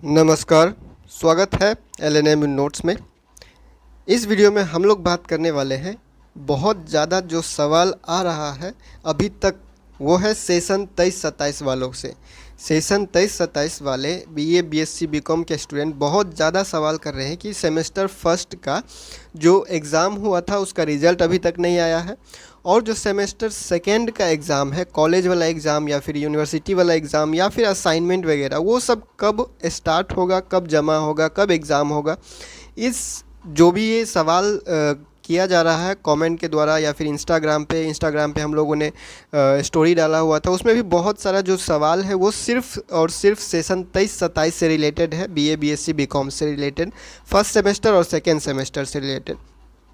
नमस्कार, स्वागत है एलएनएम नोट्स में। इस वीडियो में हम लोग बात करने वाले हैं बहुत ज़्यादा जो सवाल आ रहा है अभी तक, वो है सेशन 23-27 वालों से। सेशन 23-27 वाले बीए बीएससी बीकॉम के स्टूडेंट बहुत ज़्यादा सवाल कर रहे हैं कि सेमेस्टर फर्स्ट का जो एग्ज़ाम हुआ था उसका रिज़ल्ट अभी तक नहीं आया है, और जो सेमेस्टर सेकेंड का एग्ज़ाम है, कॉलेज वाला एग्ज़ाम या फिर यूनिवर्सिटी वाला एग्ज़ाम या फिर असाइनमेंट वगैरह, वो सब कब स्टार्ट होगा, कब जमा होगा, कब एग्ज़ाम होगा। इस जो भी ये सवाल किया जा रहा है कमेंट के द्वारा या फिर इंस्टाग्राम पे हम लोगों ने स्टोरी डाला हुआ था, उसमें भी बहुत सारा जो सवाल है वो सिर्फ और सिर्फ सेशन 23-27 से रिलेटेड है, बीए बीएससी बीकॉम से रिलेटेड, फर्स्ट सेमेस्टर और सेकेंड सेमेस्टर से रिलेटेड।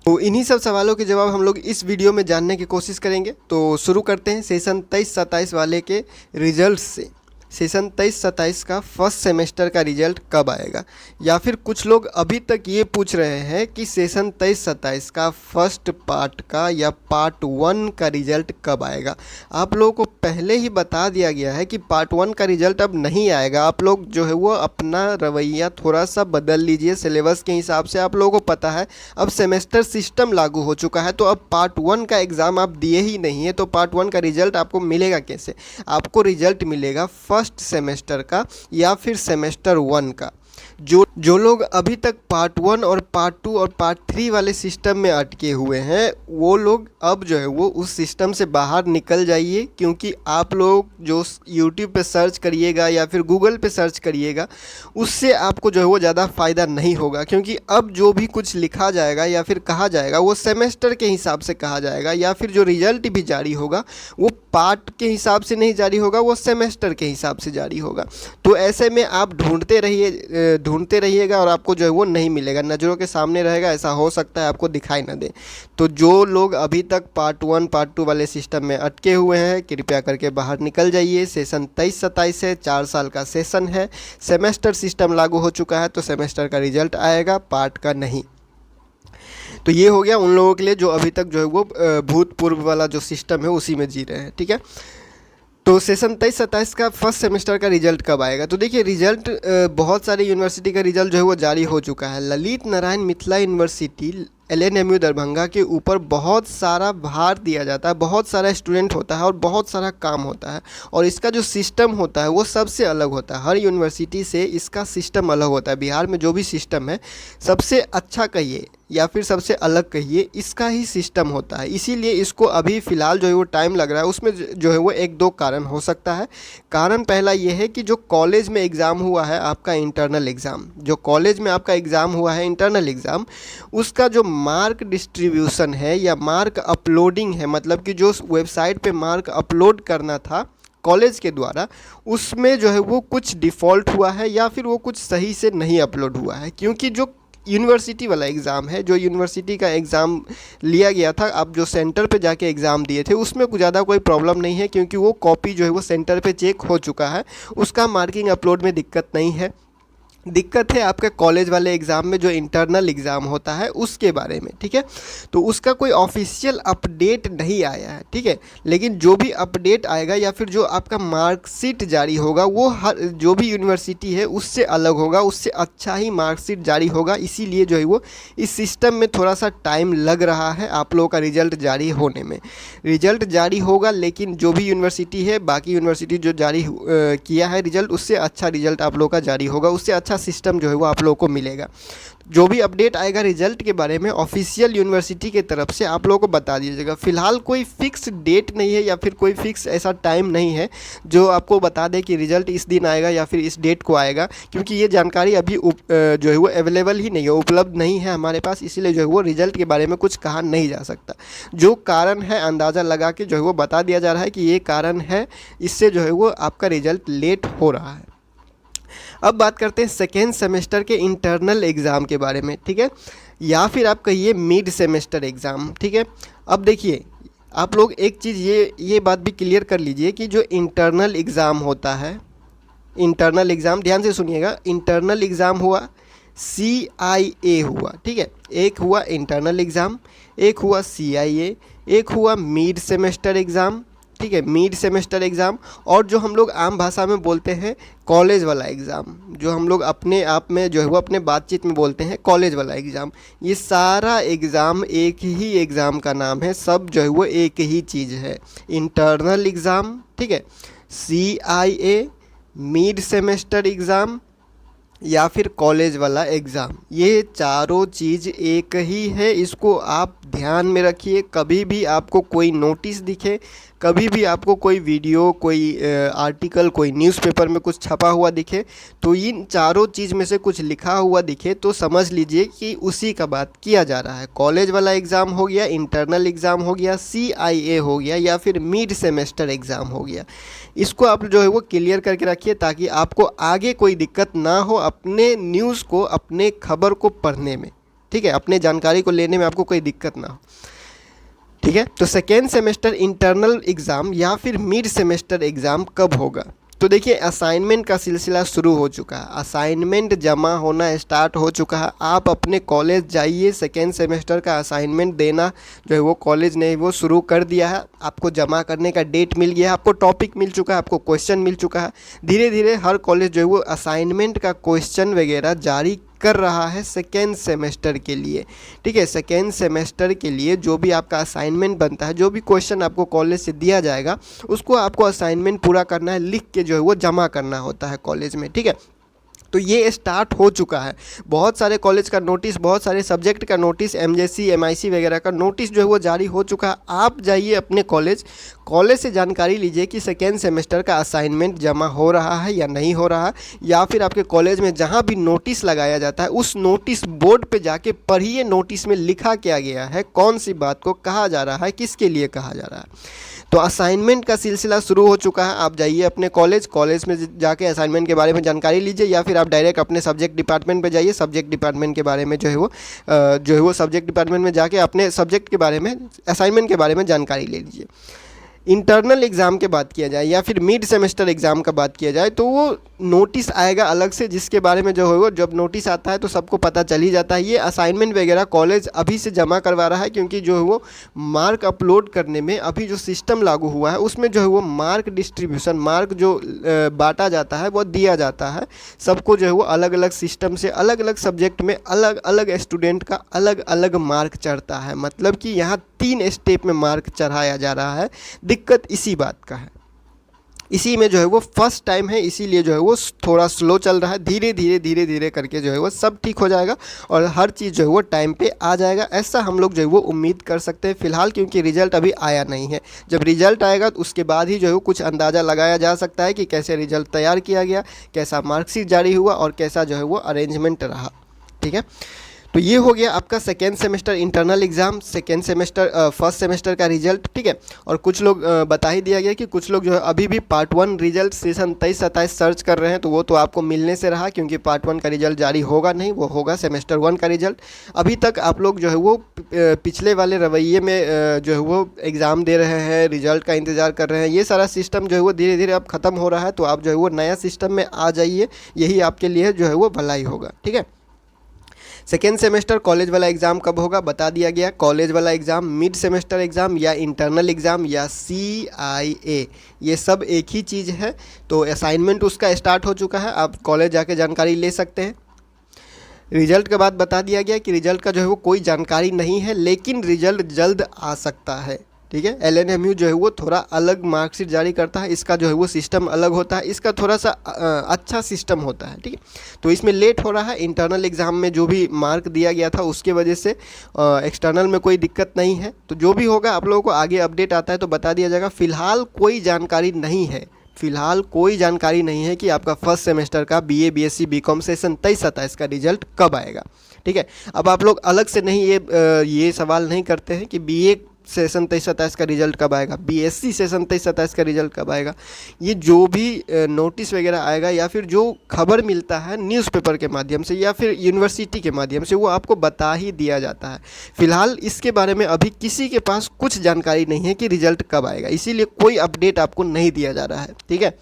तो इन्हीं सब सवालों के जवाब हम लोग इस वीडियो में जानने की कोशिश करेंगे। तो शुरू करते हैं सेशन 23-27 वाले के रिजल्ट से। सेशन 23-27 का फर्स्ट सेमेस्टर का रिजल्ट कब आएगा, या फिर कुछ लोग अभी तक ये पूछ रहे हैं कि सेशन 23-27 का फर्स्ट पार्ट का या पार्ट 1 का रिजल्ट कब आएगा। आप लोगों को पहले ही बता दिया गया है कि पार्ट 1 का रिजल्ट अब नहीं आएगा। आप लोग जो है वो अपना रवैया थोड़ा सा बदल लीजिए, सिलेबस के हिसाब से। आप लोगों को पता है अब सेमेस्टर सिस्टम लागू हो चुका है, तो अब पार्ट 1 का एग्ज़ाम आप दिए ही नहीं है, तो पार्ट 1 का रिजल्ट आपको मिलेगा कैसे? आपको रिजल्ट मिलेगा फर्स्ट सेमेस्टर का या फिर सेमेस्टर 1 का। जो लोग अभी तक पार्ट 1 और पार्ट 2 और पार्ट 3 वाले सिस्टम में अटके हुए हैं, वो लोग अब जो है वो उस सिस्टम से बाहर निकल जाइए, क्योंकि आप लोग जो यूट्यूब पे सर्च करिएगा या फिर गूगल पे सर्च करिएगा, उससे आपको जो है वो ज़्यादा फ़ायदा नहीं होगा। क्योंकि अब जो भी कुछ लिखा जाएगा या फिर कहा जाएगा वो सेमेस्टर के हिसाब से कहा जाएगा, या फिर जो रिजल्ट भी जारी होगा वो पार्ट के हिसाब से नहीं जारी होगा, वो सेमेस्टर के हिसाब से जारी होगा। तो ऐसे में आप ढूंढते रहिएगा और आपको जो है वो नहीं मिलेगा, नज़रों के सामने रहेगा, ऐसा हो सकता है आपको दिखाई ना दे। तो जो लोग अभी तक पार्ट 1 पार्ट 2 वाले सिस्टम में अटके हुए हैं, कृपया करके बाहर निकल जाइए। सेशन 23-27 है, 4 साल का सेशन है, सेमेस्टर सिस्टम लागू हो चुका है, तो सेमेस्टर का रिजल्ट आएगा, पार्ट का नहीं। तो ये हो गया उन लोगों के लिए जो अभी तक जो है वो भूतपूर्व वाला जो सिस्टम है उसी में जी रहे हैं, ठीक है। तो सेशन 23-27 का फर्स्ट सेमेस्टर का रिजल्ट कब आएगा? तो देखिए, रिजल्ट बहुत सारी यूनिवर्सिटी का रिजल्ट जो है वो जारी हो चुका है। ललित नारायण मिथिला यूनिवर्सिटी एलएनएमयू दरभंगा के ऊपर बहुत सारा भार दिया जाता है, बहुत सारा स्टूडेंट होता है और बहुत सारा काम होता है, और इसका जो सिस्टम होता है वो सबसे अलग होता है। हर यूनिवर्सिटी से इसका सिस्टम अलग होता है। बिहार में जो भी सिस्टम है, सबसे अच्छा कहिए या फिर सबसे अलग कहिए, इसका ही सिस्टम होता है। इसीलिए इसको अभी फ़िलहाल जो है वो टाइम लग रहा है। उसमें जो है वो 1-2 कारण हो सकता है। कारण पहला ये है कि जो कॉलेज में एग्ज़ाम हुआ है आपका इंटरनल एग्ज़ाम, जो कॉलेज में आपका एग्ज़ाम हुआ है इंटरनल एग्ज़ाम, उसका जो मार्क डिस्ट्रीब्यूशन है या मार्क अपलोडिंग है, मतलब कि जो वेबसाइट पे मार्क अपलोड करना था कॉलेज के द्वारा, उसमें जो है वो कुछ डिफ़ॉल्ट हुआ है या फिर वो कुछ सही से नहीं अपलोड हुआ है। क्योंकि जो यूनिवर्सिटी वाला एग्ज़ाम है, जो यूनिवर्सिटी का एग्ज़ाम लिया गया था, आप जो सेंटर पे जाके एग्ज़ाम दिए थे, उसमें कुछ ज़्यादा कोई प्रॉब्लम नहीं है, क्योंकि वो कॉपी जो है वो सेंटर पे चेक हो चुका है, उसका मार्किंग अपलोड में दिक्कत नहीं है। दिक्कत है आपके कॉलेज वाले एग्ज़ाम में जो इंटरनल एग्ज़ाम होता है उसके बारे में, ठीक है। तो उसका कोई ऑफिशियल अपडेट नहीं आया है, ठीक है। लेकिन जो भी अपडेट आएगा या फिर जो आपका मार्कशीट जारी होगा, वो हर जो भी यूनिवर्सिटी है उससे अलग होगा, उससे अच्छा ही मार्कशीट जारी होगा। इसीलिए जो है वो इस सिस्टम में थोड़ा सा टाइम लग रहा है आप लोगों का रिजल्ट जारी होने में। रिजल्ट जारी होगा, लेकिन जो भी यूनिवर्सिटी है, बाकी यूनिवर्सिटी जो जारी किया है रिजल्ट, उससे अच्छा रिजल्ट आप लोगों का जारी होगा, उससे अच्छा सिस्टम जो है वो आप लोगों को मिलेगा। जो भी अपडेट आएगा रिजल्ट के बारे में ऑफिशियल यूनिवर्सिटी की तरफ से, आप लोगों को बता दीजिएगा। फिलहाल कोई फिक्स डेट नहीं है या फिर कोई फिक्स ऐसा टाइम नहीं है जो आपको बता दे कि रिजल्ट इस दिन आएगा या फिर इस डेट को आएगा, क्योंकि ये जानकारी अभी जो है वो अवेलेबल ही नहीं है, उपलब्ध नहीं है हमारे पास। इसीलिए जो है वो रिजल्ट के बारे में कुछ कहा नहीं जा सकता। जो कारण है अंदाज़ा लगा के जो है वो बता दिया जा रहा है कि ये कारण है, इससे जो है वो आपका रिजल्ट लेट हो रहा है। अब बात करते हैं सेकेंड सेमेस्टर के इंटरनल एग्ज़ाम के बारे में, ठीक है, या फिर आप कहिए मिड सेमेस्टर एग्ज़ाम, ठीक है। अब देखिए, आप लोग एक चीज़ ये बात भी क्लियर कर लीजिए कि जो इंटरनल एग्ज़ाम होता है, इंटरनल एग्ज़ाम ध्यान से सुनिएगा, इंटरनल एग्ज़ाम हुआ, CIA हुआ, ठीक है। एक हुआ इंटरनल एग्ज़ाम, एक हुआ CIA, एक हुआ मिड सेमेस्टर एग्ज़ाम, ठीक है, मिड सेमेस्टर एग्ज़ाम, और जो हम लोग आम भाषा में बोलते हैं कॉलेज वाला एग्ज़ाम, जो हम लोग अपने आप में जो है वो अपने बातचीत में बोलते हैं कॉलेज वाला एग्ज़ाम। ये सारा एग्ज़ाम एक ही एग्ज़ाम का नाम है, सब जो है वो एक ही चीज़ है, इंटरनल एग्ज़ाम, ठीक है, CIA, मिड सेमेस्टर एग्ज़ाम या फिर कॉलेज वाला एग्ज़ाम, ये चारों चीज़ एक ही है। इसको आप ध्यान में रखिए। कभी भी आपको कोई नोटिस दिखे, कभी भी आपको कोई वीडियो, कोई आर्टिकल, कोई न्यूज़पेपर में कुछ छपा हुआ दिखे, तो इन चारों चीज़ में से कुछ लिखा हुआ दिखे तो समझ लीजिए कि उसी का बात किया जा रहा है। कॉलेज वाला एग्ज़ाम हो गया, इंटरनल एग्ज़ाम हो गया, CIA हो गया, या फिर मिड सेमेस्टर एग्ज़ाम हो गया। इसको आप जो है वो क्लियर करके रखिए ताकि आपको आगे कोई दिक्कत ना हो अपने न्यूज़ को, अपने खबर को पढ़ने में, ठीक है, अपने जानकारी को लेने में आपको कोई दिक्कत ना हो, ठीक है। तो सेकेंड सेमेस्टर इंटरनल एग्ज़ाम या फिर मिड सेमेस्टर एग्ज़ाम कब होगा? तो देखिए, असाइनमेंट का सिलसिला शुरू हो चुका है, असाइनमेंट जमा होना स्टार्ट हो चुका है। आप अपने कॉलेज जाइए, सेकेंड सेमेस्टर का असाइनमेंट देना जो है वो कॉलेज ने वो शुरू कर दिया है। आपको जमा करने का डेट मिल गया है, आपको टॉपिक मिल चुका है, आपको क्वेश्चन मिल चुका है। धीरे धीरे हर कॉलेज जो है वो असाइनमेंट का क्वेश्चन वगैरह जारी कर रहा है सेकेंड सेमेस्टर के लिए, ठीक है। सेकेंड सेमेस्टर के लिए जो भी आपका असाइनमेंट बनता है, जो भी क्वेश्चन आपको कॉलेज से दिया जाएगा, उसको आपको असाइनमेंट पूरा करना है, लिख के जो है वो जमा करना होता है कॉलेज में, ठीक है। तो ये स्टार्ट हो चुका है। बहुत सारे कॉलेज का नोटिस, बहुत सारे सब्जेक्ट का नोटिस, MJC MIC वगैरह का नोटिस जो है वो जारी हो चुका है। आप जाइए अपने कॉलेज से जानकारी लीजिए कि सेकेंड सेमेस्टर का असाइनमेंट जमा हो रहा है या नहीं हो रहा है, या फिर आपके कॉलेज में जहाँ भी नोटिस लगाया जाता है उस नोटिस बोर्ड पे जाके पढ़िए, नोटिस में लिखा क्या गया है, कौन सी बात को कहा जा रहा है, किसके लिए कहा जा रहा है। तो असाइनमेंट का सिलसिला शुरू हो चुका है। आप जाइए अपने कॉलेज में जाके असाइनमेंट के बारे में जानकारी लीजिए, या फिर आप डायरेक्ट अपने सब्जेक्ट डिपार्टमेंट पे जाइए, सब्जेक्ट डिपार्टमेंट के बारे में जो है वो सब्जेक्ट डिपार्टमेंट में जाके अपने सब्जेक्ट के बारे में, असाइनमेंट के बारे में जानकारी ले लीजिए। इंटरनल एग्ज़ाम की बात किया जाए या फिर मिड सेमेस्टर एग्ज़ाम का बात किया जाए, तो वो नोटिस आएगा अलग से, जिसके बारे में जो है वो, जब नोटिस आता है तो सबको पता चल ही जाता है। ये असाइनमेंट वगैरह कॉलेज अभी से जमा करवा रहा है, क्योंकि जो है वो मार्क अपलोड करने में अभी जो सिस्टम लागू हुआ है उसमें जो है वो मार्क डिस्ट्रीब्यूशन, मार्क जो बांटा जाता है वो दिया जाता है सबको, जो है वो अलग अलग सिस्टम से, अलग अलग सब्जेक्ट में अलग अलग स्टूडेंट का अलग अलग मार्क चढ़ता है। मतलब कि यहाँ 3 स्टेप में मार्क चढ़ाया जा रहा है। दिक्कत इसी बात का है, इसी में जो है वो फर्स्ट टाइम है, इसीलिए जो है वो थोड़ा स्लो चल रहा है। धीरे धीरे करके जो है वो सब ठीक हो जाएगा और हर चीज़ जो है वो टाइम पे आ जाएगा, ऐसा हम लोग जो है वो उम्मीद कर सकते हैं फ़िलहाल, क्योंकि रिजल्ट अभी आया नहीं है। जब रिजल्ट आएगा तो उसके बाद ही जो है वो कुछ अंदाज़ा लगाया जा सकता है कि कैसे रिजल्ट तैयार किया गया, कैसा मार्कशीट जारी हुआ और कैसा जो है वो अरेंजमेंट रहा, ठीक है। तो ये हो गया आपका second semester internal exam, second semester first semester का रिजल्ट, ठीक है। और कुछ लोग बता ही दिया गया कि कुछ लोग जो है अभी भी पार्ट 1 रिजल्ट सेशन 23-27 सर्च कर रहे हैं, तो वो तो आपको मिलने से रहा, क्योंकि पार्ट 1 का रिजल्ट जारी होगा नहीं, वो होगा सेमेस्टर 1 का रिजल्ट। अभी तक आप लोग जो है वो पिछले वाले रवैये में जो है वो एग्ज़ाम दे रहे हैं, रिजल्ट का इंतज़ार कर रहे हैं, ये सारा सिस्टम जो है वो धीरे धीरे अब ख़त्म हो रहा है। तो आप जो है वो नया सिस्टम में आ जाइए, यही आपके लिए जो है वो भलाई होगा, ठीक है। सेकेंड सेमेस्टर कॉलेज वाला एग्ज़ाम कब होगा बता दिया गया। कॉलेज वाला एग्ज़ाम, मिड सेमेस्टर एग्ज़ाम या इंटरनल एग्ज़ाम या CIA, ये सब एक ही चीज़ है। तो असाइनमेंट उसका स्टार्ट हो चुका है, आप कॉलेज जाके जानकारी ले सकते हैं। रिजल्ट के बाद बता दिया गया कि रिजल्ट का जो है वो कोई जानकारी नहीं है, लेकिन रिजल्ट जल्द आ सकता है, ठीक है। LNMU जो है वो थोड़ा अलग मार्कशीट जारी करता है, इसका जो है वो सिस्टम अलग होता है, इसका थोड़ा सा अच्छा सिस्टम होता है, ठीक है। तो इसमें लेट हो रहा है। इंटरनल एग्ज़ाम में जो भी मार्क दिया गया था उसके वजह से एक्सटर्नल में कोई दिक्कत नहीं है। तो जो भी होगा आप लोगों को आगे अपडेट आता है तो बता दिया जाएगा। फ़िलहाल कोई जानकारी नहीं है, फ़िलहाल कोई जानकारी नहीं है कि आपका फर्स्ट सेमेस्टर का BA BSc BCom सेशन 23-27 का रिजल्ट कब आएगा, ठीक है। अब आप लोग अलग से नहीं ये सवाल नहीं करते हैं कि BA सेशन 23-27 का रिजल्ट कब आएगा, BSc सेशन 23-27 का रिजल्ट कब आएगा। ये जो भी नोटिस वगैरह आएगा या फिर जो खबर मिलता है न्यूज़पेपर के माध्यम से या फिर यूनिवर्सिटी के माध्यम से, वो आपको बता ही दिया जाता है। फ़िलहाल इसके बारे में अभी किसी के पास कुछ जानकारी नहीं है कि रिजल्ट कब आएगा, इसीलिए कोई अपडेट आपको नहीं दिया जा रहा है, ठीक है।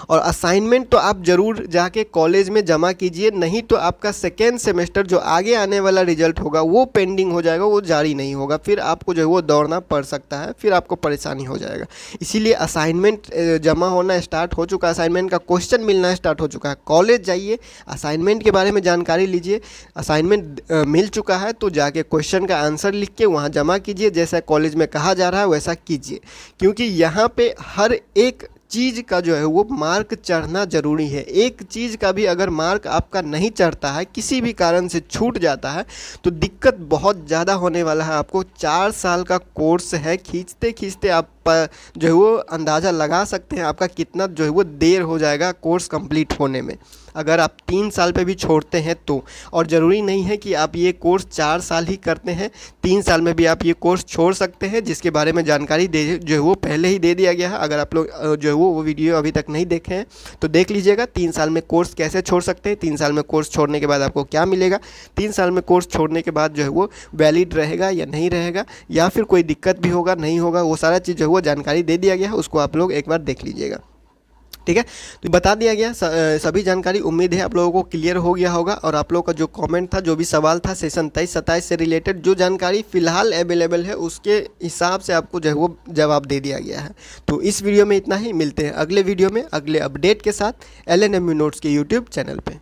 और असाइनमेंट तो आप ज़रूर जाके कॉलेज में जमा कीजिए, नहीं तो आपका सेकेंड सेमेस्टर जो आगे आने वाला रिजल्ट होगा वो पेंडिंग हो जाएगा, वो जारी नहीं होगा, फिर आपको जो है वो दौड़ना पड़ सकता है, फिर आपको परेशानी हो जाएगा। इसीलिए असाइनमेंट जमा होना स्टार्ट हो चुका है, असाइनमेंट का क्वेश्चन मिलना स्टार्ट हो चुका है। कॉलेज जाइए, असाइनमेंट के बारे में जानकारी लीजिए, असाइनमेंट मिल चुका है तो जाके क्वेश्चन का आंसर लिख के वहाँ जमा कीजिए, जैसा कॉलेज में कहा जा रहा है वैसा कीजिए। क्योंकि यहाँ पे हर एक चीज़ का जो है वो मार्क चढ़ना ज़रूरी है। एक चीज़ का भी अगर मार्क आपका नहीं चढ़ता है, किसी भी कारण से छूट जाता है, तो दिक्कत बहुत ज़्यादा होने वाला है आपको। 4 साल का कोर्स है, खींचते खींचते आप जो है वो अंदाज़ा लगा सकते हैं आपका कितना जो है वो देर हो जाएगा कोर्स कंप्लीट होने में, अगर आप 3 साल पे भी छोड़ते हैं तो। और ज़रूरी नहीं है कि आप ये कोर्स 4 साल ही करते हैं, 3 साल में भी आप ये कोर्स छोड़ सकते हैं, जिसके बारे में जानकारी दे जो है वो पहले ही दे दिया गया है। अगर आप लोग जो है वो वीडियो अभी तक नहीं देखे हैं तो देख लीजिएगा, 3 साल में कोर्स कैसे छोड़ सकते हैं, 3 साल में कोर्स छोड़ने के बाद आपको क्या मिलेगा, 3 साल में कोर्स छोड़ने के बाद जो है वो वैलिड रहेगा या नहीं रहेगा, या फिर कोई दिक्कत भी होगा नहीं होगा, वो सारा चीज़ जो है वो जानकारी दे दिया गया है, उसको आप लोग एक बार देख लीजिएगा। ठीक है, तो बता दिया गया सभी जानकारी। उम्मीद है आप लोगों को क्लियर हो गया होगा। और आप लोगों का जो कमेंट था, जो भी सवाल था सेशन 23-27 से रिलेटेड, जो जानकारी फ़िलहाल अवेलेबल है उसके हिसाब से आपको जो है वो जवाब दे दिया गया है। तो इस वीडियो में इतना ही, मिलते हैं अगले वीडियो में अगले अपडेट के साथ LNMU नोट्स के यूट्यूब चैनल पर।